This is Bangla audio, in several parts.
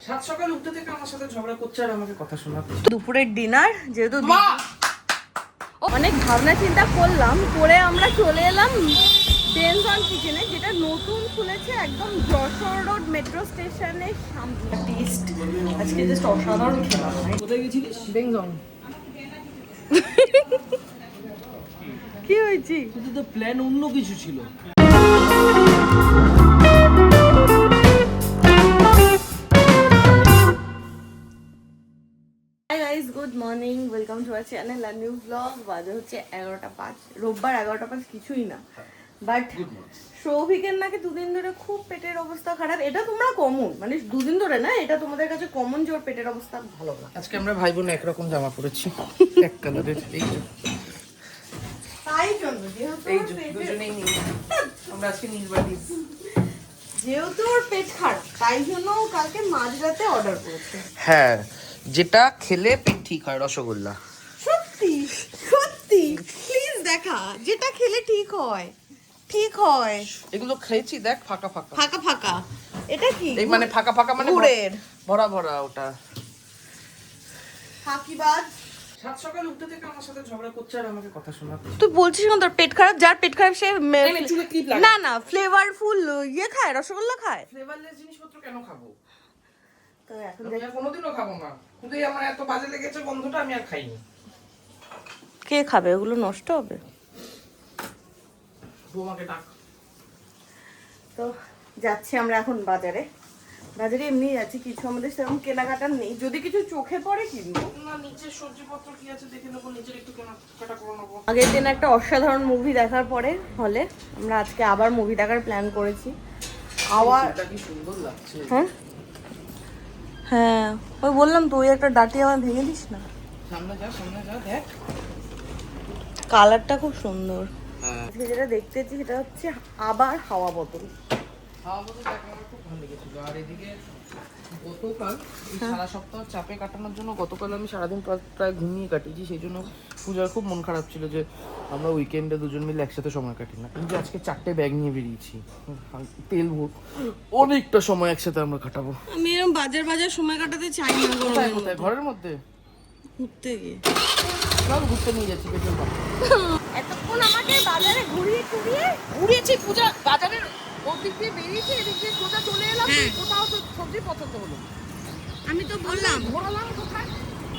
সাত সকাল উঠতে থেকে আমার সাথে ঝগড়া করছে আর আমাকে কথা শোনাচ্ছে। দুপুরের ডিনার যেহেতু অনেক ভাবনা চিন্তা করলাম, করে আমরা চলে এলাম ডেনজন কিচেনে, যেটা নতুন খুলেছে একদম যশোর রোড মেট্রো স্টেশনের সামনে। টেস্ট আজকে জাস্ট অসাধারণ খেলাম। কোথায় গেছিলিস? ডেনজন। কি হয়েছে? কিন্তু তো প্ল্যান অন্য কিছু ছিল। Good morning, welcome to our channel আর নিউ ব্লগ। বাজে হচ্ছে 11:05, রোববার 11:05 কিছুই না, বাট সৌভিকের নাকি দুদিন ধরে খুব পেটের অবস্থা খারাপ। এটা তোমরা কমন, মানে দুদিন ধরে না, এটা তোমাদের কাছে কমন যে ওর পেটের অবস্থা ভালো না। আজকে আমরা ভাই বোন একরকম জামা পরেছি, এক কালারের। এই যে তাই জন্য যেহেতু এই যে দুজনেই নীল, আমরা আজকে নীল বাড়ি। যেহেতু ওর পেট খারাপ তাই জন্য ও কালকে মাঝরাতে অর্ডার করেছে। হ্যাঁ, যেটা খেলে পেট ঠিক হয়, রসগোল্লা। সত্যি সত্যি প্লিজ দেখা, যেটা খেলে ঠিক হয়, ঠিক হয়। এগুলো খেয়েছি, দেখ ফাঁকা ফাঁকা ফাঁকা ফাঁকা। এটা কি? এই মানে ফাঁকা ফাঁকা মানে গুড়ের ভরা ভরা ওটা। ফাঁকিবাজ। সাত সকাল উঠতে থেকে আমার সাথে ঝগড়া করছে আর আমাকে কথা শোনাচ্ছে। তুই বলছিস না তোর পেট খারাপ, যার পেট খারাপ সে চুলে ক্লিপ লাগা। না না ফ্লেভারফুল ইয়ে খায়, রসগোল্লা খায়। ফ্লেভারলেস জিনিসপত্র কেন খাবো? তো এখন আমি আর কোনোদিনও খাবো না। কিন্তু এই আমার এত বাজে লেগেছে গন্ধটা, আমি আর খাইনি। কে খাবে ওগুলো? নষ্ট হবে। বৌমাকে ডাক। তো যাচ্ছি আমরা এখন বাজারে। বাজারে এমনি যাচ্ছি, কিছু আমাদের সেরকম কেনাকাটা নেই, যদি কিছু চোখে পড়ে কিনবো। না, নিচের সবজিপত্র কি আছে দেখে নেবো, নিচের একটু কেনাকাটা করে নেবো। আগের দিন একটা অসাধারণ মুভি দেখার পরে হলে আমরা আজকে আবার মুভি দেখার প্ল্যান করেছি। আবার কি সুন্দর লাগছে। হ্যাঁ হ্যাঁ, ওই বললাম তো, ওই একটা ডাটি আমার ভেঙে দিস না। সামনে যা দেখ। কালারটা খুব সুন্দর। হ্যাঁ, আজকে যেটা দেখতেছি সেটা হচ্ছে আবার হাওয়া বোতল। হাওয়া বোতল দেখ, আমার খুব ভালো লেগেছিল। আর এদিকে গতকাল এই সারা সপ্তাহ চাপে কাটানোর জন্য গতকাল আমি সারাদিন প্রায় ঘুমিয়ে কাটিয়েছি। সেই জন্য পূজার খুব মন খারাপ ছিল যে আমরা উইকেন্ডে দুজন মিলে একসাথে সময় কাটি না। কিন্তু আজকে 4টে ব্যাগ নিয়ে বেরিয়েছি, তেল ভোট, অনেকটা সময় একসাথে আমরা কাটাবো। আমি এরকম বাজার সময় কাটাতে চাই না। কোথায় কোথায়? ঘরের মধ্যে ঘুরতে গিয়ে চল, ঘুরতে নিয়ে যাচ্ছি পেছন পাশে। এতক্ষণ আমাকে বাজারে ঘুরিয়েছি। পূজা বাজারের ওদিক দিয়ে বেরিয়েছি, এদিক দিয়ে সোজা চলে এলাম। কোথাও তো সবজি পছন্দ হলো, আমি তো বললাম ঘোরালাম কোথায়।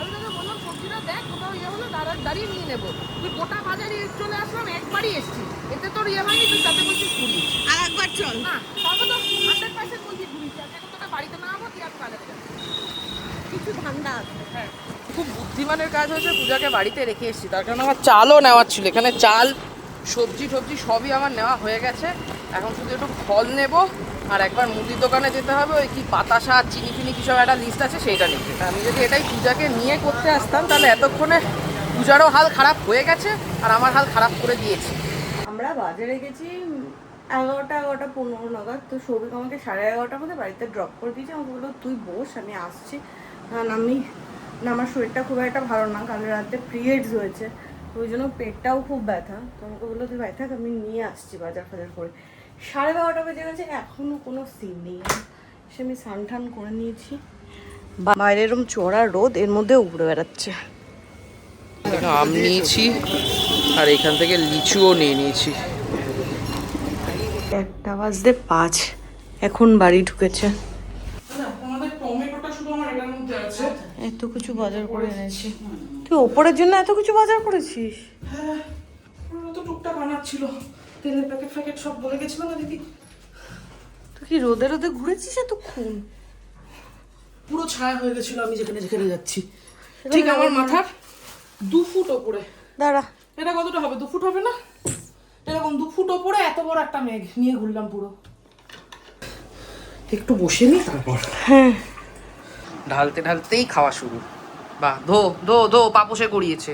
আমি তোকে বললাম সবজিটা দেখ, কোথাও ইয়ে হলো দাঁড়িয়ে নিয়ে নেবো। তুই গোটা বাজারে চলে আসলাম, একবারই এসছি। এতে তোর ইয়ে হয়নি, তুই তাতে বলছিস ঘুরিয়েছি। আর একবার চল না, তারপর তো 100% বলছিস ঘুরিয়েছি। আর এখন তোকে বাড়িতে না হবো, তুই আর বাজারে যাবি। কিছু ধান্দা আছে। হ্যাঁ, খুব বুদ্ধিমানের কাজ হয়েছে, পূজাকে বাড়িতে রেখে এসেছি। তার কারণে আমার চালও নেওয়ার ছিল। এখানে চাল, সবজি সবই আমার নেওয়া হয়ে গেছে। এখন শুধু একটু ফল নেব, আর একবার মুদির দোকানে যেতে হবে। ওই কি বাতাসা, চিনি ফিনি কিছু একটা লিস্ট আছে, সেইটা নিতে। আমি যদি এটাই পূজাকে নিয়ে করতে আসতাম, তাহলে এতক্ষণে পূজারও হাল খারাপ হয়ে গেছে আর আমার হাল খারাপ করে দিয়েছে। আমরা বাজারে গেছি 11:15 নাগাদ। তো সৌভিক আমাকে 11:30 মধ্যে বাড়িতে ড্রপ করে দিয়েছে। আমাকে বললো তুই বস, আমি আসছি। কারণ আমার শরীরটা খুব একটা ভালো না, কাল রাতে পিরিয়ডস হয়েছে, ওই জন্য পেটটাও খুব ব্যথা। তো আমাকে বললো তুই বাড়ি থাক, আমি নিয়ে আসছি বাজার করে। 12:30 বেজে গেছে, এখনো কোনো সিন নেই। সে আমি স্নান করে নিয়েছি। বাইরে এরকম চড়া রোদ, এর মধ্যে উড়ে বেড়াচ্ছে। আম নিয়েছি আর এখান থেকে লিচুও নিয়ে নিয়েছি। 1:05 এখন বাড়ি ঢুকেছে। এত কিছু বাজার করে এনেছি। তুই ওপরের জন্য এত কিছু বাজার করেছিস? হ্যাঁ, তো টুকটাক বানাচ্ছিল, তেলের প্যাকেট সব বলে গেছিল না দিদি। তুই কি রোদে ঘুরেছিস এতক্ষণ? পুরো ছায়া হয়ে গেছিল আমি যেখানে যাচ্ছি। ঠিক আমার মাথার 2 ফুট ওপরে। দাঁড়া, এটা কতটা হবে? 2 ফুট হবে না? এরকম 2 ফুট ওপরে এত বড় একটা মেঘ নিয়ে ঘুরলাম পুরো। একটু বসে নি, তারপর হ্যাঁ ঢালতেই খাওয়া শুরু। বাহ, ধো পাপোশে গড়িয়েছে।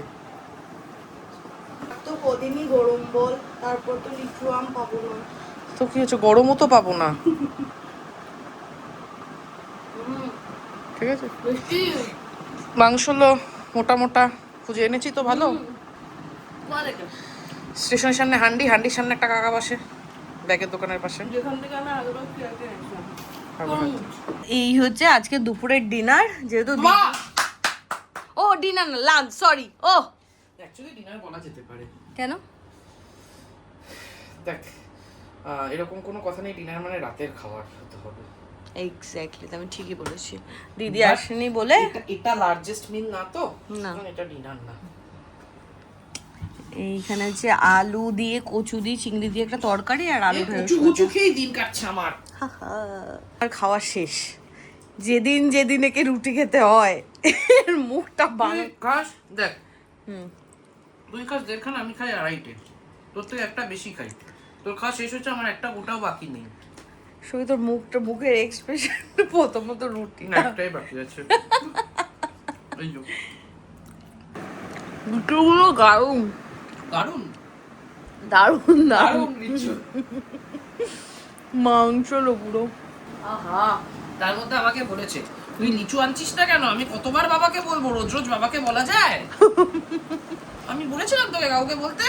তো কদিনই গরম বল, তারপর তো লিচু আম পাবো না। তো কি হচ্ছে, গরমও তো পাবো না। ঠিক আছে, মাংস হলো মোটা খুঁজে এনেছি তো ভালো। স্টেশনের সামনে হান্ডির সামনে একটা কাকা বসে, ব্যাগের দোকানের পাশে। যেখান থেকে আমি আগেবার এই হচ্ছে আজকে দুপুরের ডিনার, যেহেতু ও ডিনার না, লাঞ্চ, সরি। ও অ্যাকচুয়ালি ডিনার বলা যেতে পারে। কেন? দেখ, এরকম কোনো কথা নেই, ডিনার মানে রাতের খাবার হতে হবে। এক্স্যাক্টলি, আমি ঠিকই বলেছি। দিদি আসেনি বলে এটা লার্জেস্ট মিল না, তো না, এটা ডিনার না। এইখানে হচ্ছে আলু দিয়ে, কচু দিয়ে, চিংড়ি দিয়ে একটা তরকারি, আর আলু কচু খেয়ে দিন কাটছে আমার। আর খাওয়া শেষ। যেদিন যেদিন একে রুটি খেতে হয় এর মুখটা খাস দেখ, তুই খাস দেড়খানা, আমি খাই আড়াইটে, তোর থেকে একটা বেশি খাই। তোর খাওয়া শেষ হচ্ছে, আমার একটা গোটাও বাকি নেই। শুধু তোর মুখের এক্সপ্রেশন প্রথমত রুটি না, একটাই বাকি আছে। এই যে দুটোগুলো দারুণ দারুণ দারুণ দারুণ দারুণ লিচু। মাংস লো পুরো। আহা, তার মধ্যে আমাকে বলেছে তুই লিচু আনছিস না কেন? আমি কতবার বাবাকে বলবো, রোজ রোজ বাবাকে বলা যায়? আমি বলেছিলাম তোকে কাউকে বলতে।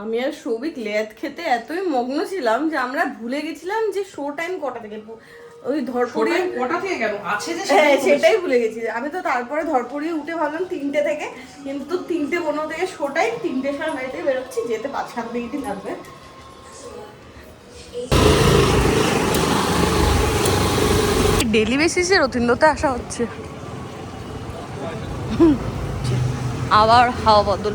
আমি আর সৌভিক লেদ খেতে এতই মগ্ন ছিলাম যে আমরা ভুলে গেছিলাম যে শো টাইম কটা থেকে। ওই ধরপড়িয়ে কটা থেকে গেল আছে যে, হ্যাঁ সেটাই ভুলে গেছি আমি তো। তারপরে ধরপড়িয়ে উঠে ভাবলাম 3টে থেকে, কিন্তু 3:15 থেকে শো টাইম। 3টের সময় বাড়িতে বেরোচ্ছি, যেতে 5-7 মিনিটই লাগবে। ডেলি বেসিসে রথীন্দ্রতে আসা হচ্ছে, আবার হাওয়া বদল।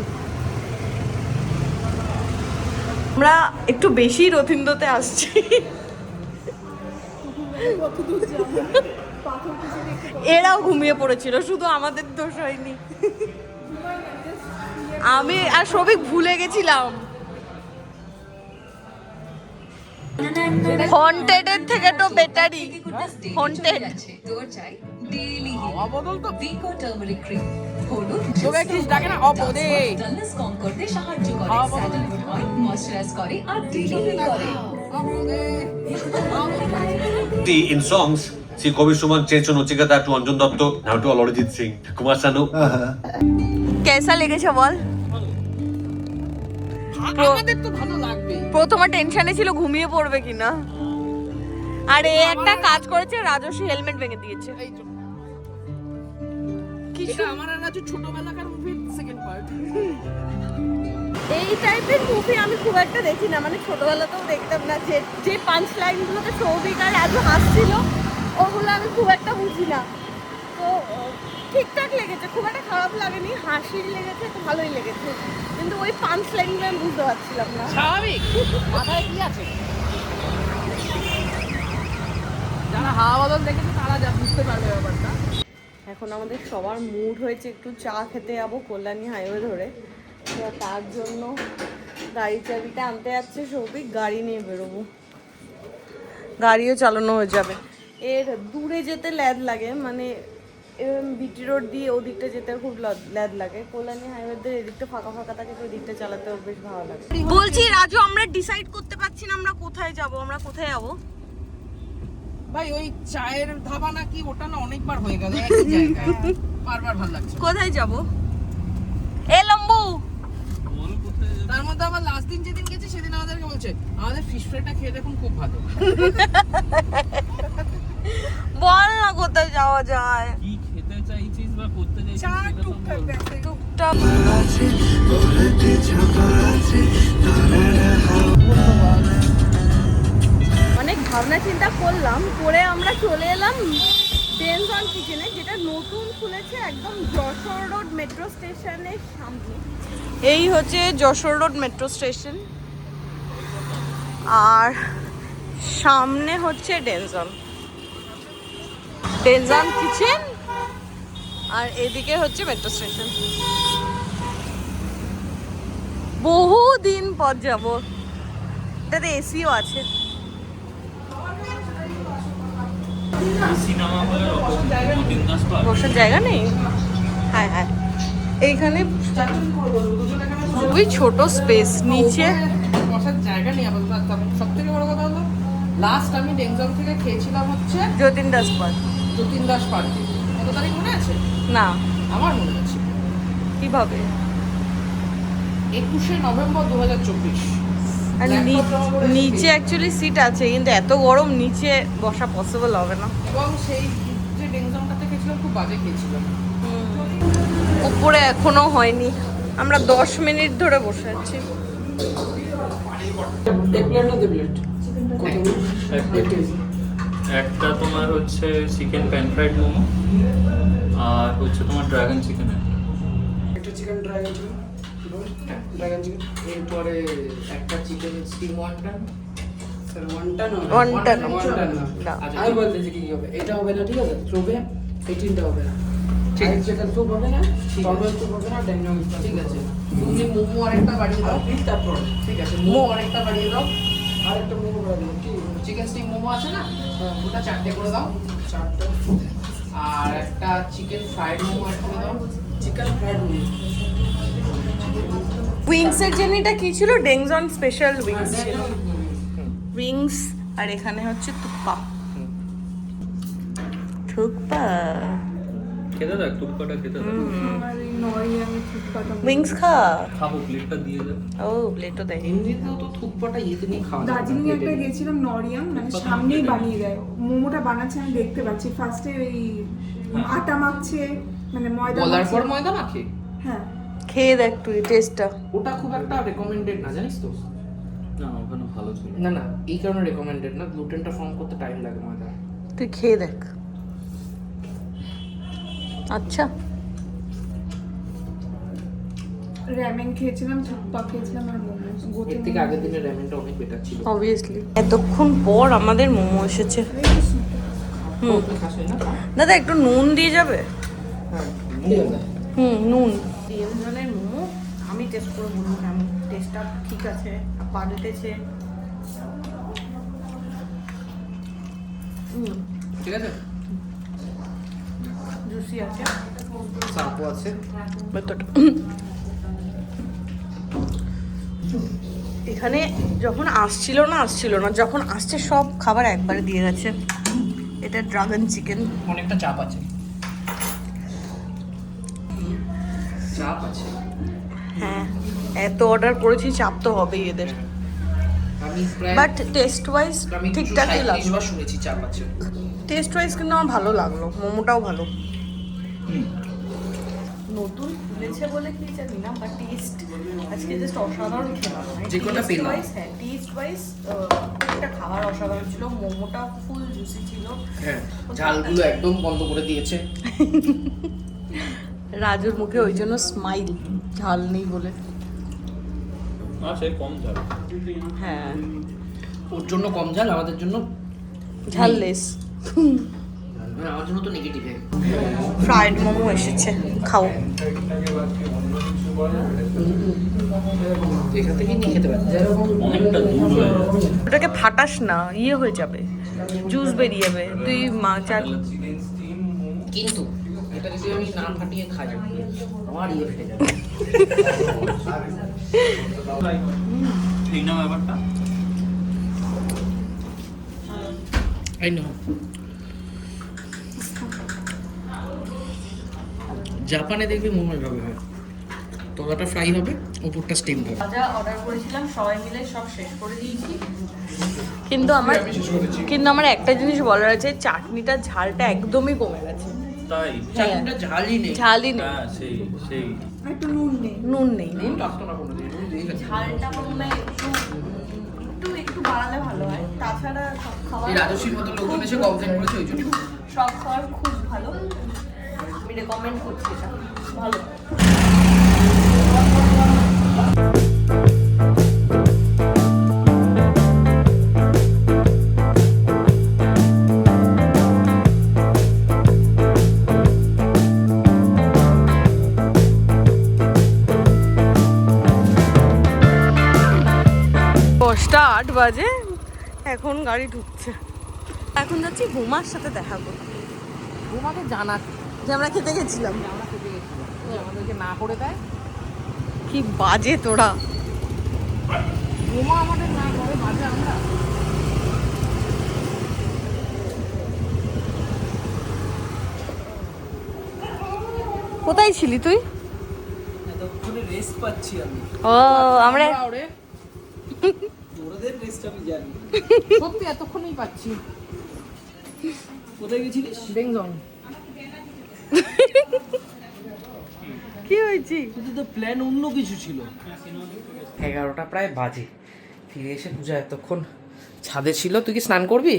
আমরা একটু বেশি রথীন্দ্রতে আসছি। এরাও ঘুমিয়ে পড়েছিল, শুধু আমাদের দোষ হয়নি। আমি আর সবিক ভুলে গেছিলাম। হন্টেডের থেকে তো বেটারই। Haunted In songs, si Kobi Suman changed Nochikata to Anjan Dotto, now to Alorjit Singh, Kumar Sanu. কেসা লেগেছে বল? আমাদের তো ভালো লাগবে। প্রথমে টেনশনে ছিল ঘুমিয়ে পড়বে কিনা, আর এই একটা কাজ করেছে, রাজস্বী হেলমেট ভেঙে দিয়েছে। এটা আমার আর রাজু ছোটবেলাকার মুভির সেকেন্ড পার্ট। এই টাইপের মুভি আমি খুব একটা দেখি না, মানে ছোটবেলাতেও দেখতাম না। যে পাঞ্চ লাইনগুলোতে সৌভিক আর রাজু হাসছিল, ওগুলো আমি খুব একটা বুঝি না। তো ঠিকঠাক লেগেছে, খুব একটা খারাপ লাগেনি, হাসির লেগেছে, ভালোই লেগেছে, কিন্তু ওই পাঞ্চ লাইনগুলো আমি বুঝতে পারছিলাম না। স্বাভাবিক, মাথায় কি আছে? যারা হাওয়া বদল দেখেছে তারা যা বুঝতে পারবে ব্যাপারটা। এখন আমাদের সবার মুড হয়েছে একটু চা খেতে যাবো কল্যাণী হাইওয়ে ধরে। তো তার জন্য গাড়ি চাবিটা আনতে যাচ্ছে সৌভিক, গাড়ি নিয়ে বেরোবো, গাড়িও চালানো হয়ে যাবে। এর দূরে যেতে ল্যাদ লাগে, মানে বিটি রোড দিয়ে ওদিকটা যেতে খুব ল্যাদ লাগে। কল্যাণী হাইওয়েতে এদিকটা ফাঁকা ফাঁকা থাকে, তো ওদিকটা চালাতেও বেশ ভালো লাগে। বলছি রাজু, আমরা ডিসাইড করতে পারছি না আমরা কোথায় যাব। আমরা কোথায় যাবো ভাই? ওই চায়ের ধাবা নাকি, ওটা না অনেকবার হয়ে গেল একই জায়গায়, বারবার ভালো লাগছে। কোথায় যাব? এ লম্বু, তার মধ্যে আবার লাস্ট দিন যেদিন গেছি সেদিন আমাদেরকে বলছে আমাদের ফিশ ফ্রাইটা খেয়ে দেখুন খুব ভালো। বল না কোথায় যাওয়া যায়। কি খেতে চাইছিস বা করতে চাইছিস সেটা তো বল। টুকটাক অনেক ভাবনা চিন্তা করলাম, করে আমরা চলে এলাম ডেনজন কিচেনে, যেটা নতুন খুলেছে একদম যশোর রোড মেট্রো স্টেশনের সামনে। এই হচ্ছে যশোর রোড মেট্রো স্টেশন, আর সামনে হচ্ছে ডেনজন কিচেন, আর এদিকে হচ্ছে মেট্রো স্টেশন। বহু দিন পর যাব, এটাতে এসিও আছে। সিনেমা হলের বসার জায়গা নেই। হ্যাঁ হ্যাঁ, এইখানে খুবই ছোট স্পেস, নিচে বসার জায়গা নেই আপাতত। সব থেকে বড় কথা হলো লাস্ট আমি ডেনজন থেকে খেয়েছিলাম হচ্ছে যতীন দাস পার্ক। যতীন দাস পার্কে। কত তারিখ মনে আছে? না, আমার মনে আছে। কিভাবে? 21শে নভেম্বর 2024। আর নিচে অ্যাকচুয়ালি সিট আছে, কিন্তু এত গরম নিচে বসা পসিবল হবে না। এবং সেই যে ডেংজংটাতে খেয়েছিলাম খুব বাজে খেয়েছিলাম। উপরে এখনো হয়নি, আমরা 10 মিনিট ধরে বসে আছি। একটা তোমার হচ্ছে চিকেন প্যান ফ্রাইড মোমো আর হচ্ছে তোমার ড্রাগন চিকেন। একটা chicken dragon chicken, dragon chicken, এরপরে একটা চিকেন স্টিম ওয়ান্টান। স্যার ওয়ান্টান ওয়ান্টান না, আমি বলতেছি কি হবে, এটা হবে না, ঠিক আছে, চোবে 18টা হবে না, ঠিক আছে, এটা চোব হবে না, টর্বাল চোব হবে না, ড্যাংডং, ঠিক আছে। তুমি মোমো আরেকটা বাড়িয়ে দাও। তারপর ঠিক আছে, মোমো আরেকটা বাড়িয়ে দাও। আরেকটা মোমো করে দিন, ঠিক আছে, চিকেন স্টিম মোমো আছে না, ওটা 4টে করে দাও। 4টা। আর একটা চিকেন ফ্রাইড মোমো অ্যাড করে দাও। Chicken fried momo. উইংস এর জেনিটা কি ছিল? ডেংজন স্পেশাল উইংস ছিল। উইংস আর এখানে হচ্ছে তুপ্পা। তুপ্পা খেতে দেখ, টুকপাটা খেতে দেখ। উইংস খা। খাবো, প্লেটটা দিয়ে দে। ও প্লেটও দেয়। এমনিতেও তো থুকপাটা ইয়েতে নিয়ে খাওয়া যায় না। দার্জিলিং একটা গেছিলাম নরিয়াম, মানে সামনেই বানিয়ে দেয় মোমোটা, বানাচ্ছে আমি দেখতে পাচ্ছি। ফার্স্টে ওই আটা মাখছে, মানে ময়দা বলার মাখছে। পর ময়দা মাখে। হ্যাঁ, খেয়ে দেখ তুই টেস্টটা। ওটা খুব একটা রেকমেন্ডেড না, জানিস তো? না, ওখানে ভালো ছিল। না না, এই কারণে রেকমেন্ডেড না, গ্লুটেনটা ফর্ম করতে টাইম লাগে ময়দা। তুই খেয়ে দেখ। আচ্ছা, র্যামেন খেয়েছিলাম, থুপ্পা খেয়েছিলাম আর মোমোস। এর থেকে আগের দিনের র্যামেনটা অনেক বেটার ছিল। অবভিয়াসলি। এতক্ষণ পর আমাদের মোমো এসেছে। হুম দাদা, একটু নুন দিয়ে যাবে? নুন। ডেংজনের মোমো আমি টেস্ট করে বলবো কেমন, টেস্টটা ঠিক আছে, পাল্টেছে। ঠিক আছে, জুসি আছে, সাপও আছে। ভেতরটা। এখানে যখন আসছিল না, যখন আসছে সব খাবার একবারে দিয়ে গেছে। এটা ড্রাগন চিকেন। অনেকটা চাপ আছে, চাপ আছে। হ্যাঁ, এত অর্ডার করেছি, চাপ তো হবেই এদের। আমি প্রায় বাট টেস্ট ওয়াইজ আমি ঠিকঠাকই লাগলো। বার শুনেছি চাপ আছে। টেস্ট ওয়াইজ কিন্তু আমার ভালো লাগলো, মোমোটাও ভালো। নতুন খুলেছে বলে কি জানি না, বাট টেস্ট আজকে জাস্ট অসাধারণ খেলাম। যে কটা পেলাম। হ্যাঁ, টেস্ট ওয়াইজ একটা খাবার অসাধারণ ছিল। মোমোটা ফুল জুসি ছিল। হ্যাঁ, ঝালগুলো একদম বন্ধ করে দিয়েছে। রাজুর মুখে ওই জন্য স্মাইল, ঝাল নেই বলে। সে কম যাবে। হ্যাঁ, ওর জন্য কম ঝাল, আমাদের জন্য ঝাল লেস। আমার জন্য তো নেগেটিভ। ফ্রাইড মোমো এসেছে, খাও। এখান থেকে নিয়ে খেতে পারি। অনেকটা দূর হয়ে যাচ্ছে। ওটাকে ফাটাস না, ইয়ে হয়ে যাবে, জুস বেরিয়ে যাবে। তুই চার কিন্তু এটা যদি আমি না ফাটিয়ে খাই, আমার ইয়ে ফেটে যাবে। ঠিক না ব্যাপারটা? I know. জাপানে দেখবি মোমো এভাবে হয়, তলাটা ফ্রাই হবে, উপরটা স্টিম হবে। যা অর্ডার করেছিলাম সবাই মিলে সব শেষ করে দিয়েছি। কিন্তু আমার একটা জিনিস বলার আছে, চাটনিটা ঝালটা একদমই কমে গেছে। তাই? চাটনিটা ঝালই নেই। ঝালই নেই, হ্যাঁ, সেই আর একটু নুন নেই। নুন নেই। নুন লাগতো না কোনো দিন, নুন দিয়ে গেছে। ঝালটা মনে হয় একটু বাড়ালে ভালো হয়। তাছাড়া সব খাবার, এই রাজস্বীর মতো লোকজন এসে কমপ্লেন করেছে, ওই জন্য। সব খাবার খুব ভালো, আমি রেকমেন্ড করছি এটা, ভালো। দশটা 8 বাজে, এখন গাড়ি ঢুকছে। এখন যাচ্ছি হুমার সাথে দেখা করতে। তোমাকে জানা যে আমরা খেতে গেছিলাম, আমরা খেতে গেছিলাম, আমাদেরকে না করে দেয়। কি বাজে তোরা। মোমো আমাদের না করে বাজে আমরা। কোথায় ছিলি তুই? এতক্ষণে রেস্ট পাচ্ছি আমি। ও আমরা ওরে টেস্ট আমি জানি। সত্যি এতক্ষণই পাচ্ছি। কোথায় গেছিলিস? বেংজং। কি হয়েছে? কিন্তু তো প্ল্যান অন্য কিছু ছিল। 11টা প্রায় বাজে, ফিরে এসে পূজা এতক্ষণ ছাদে ছিল। তুই কি স্নান করবি?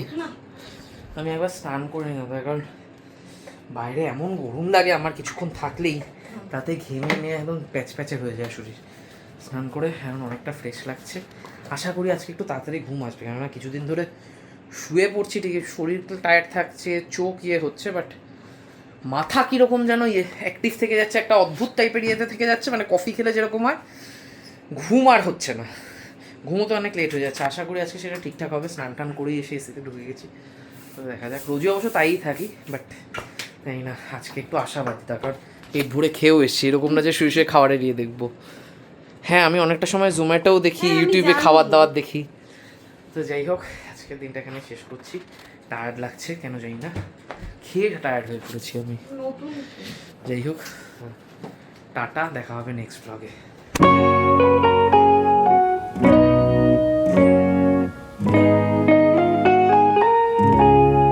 আমি একবার স্নান করে নেবো, কারণ বাইরে এমন গরম লাগে আমার কিছুক্ষণ থাকলেই, তাতে ঘেমে নিয়ে একদম প্যাচপ্যাচে হয়ে যায় শরীর। স্নান করে এখন অনেকটা ফ্রেশ লাগছে। আশা করি আজকে একটু তাড়াতাড়ি ঘুম আসবে, কেননা কিছুদিন ধরে শুয়ে পড়ছি ঠিকই, শরীর তো টায়ার্ড থাকছে, চোখ হচ্ছে, বাট মাথা কীরকম যেন অ্যাক্টিভ থেকে যাচ্ছে, একটা অদ্ভুত টাইপের থেকে যাচ্ছে, মানে কফি খেলে যেরকম হয়, ঘুম আর হচ্ছে না। ঘুমোতে অনেক লেট হয়ে যাচ্ছে। আশা করি আজকে সেটা ঠিকঠাক হবে। স্নান টান করেই এসে এসিতে ঢুকে গেছি, তো দেখা যাক। রোজই অবশ্য তাই থাকি, বাট জানি না আজকে একটু আশাবাদী, তার কারণ পেট ভরে খেয়েও এসছি, এরকম না যে শুয়ে শুয়ে খাবার এড়িয়ে দেখবো। হ্যাঁ, আমি অনেকটা সময় জোম্যাটোও দেখি, ইউটিউবে খাবার দাবার দেখি। তো যাই হোক, আজকের দিনটা এখানে শেষ করছি। টায়ার্ড লাগছে কেন জানি না, খেয়ে টায়ার্ড হয়ে পড়েছি আমি। যাই হোক, টাটা, দেখা হবে নেক্সট ব্লগে।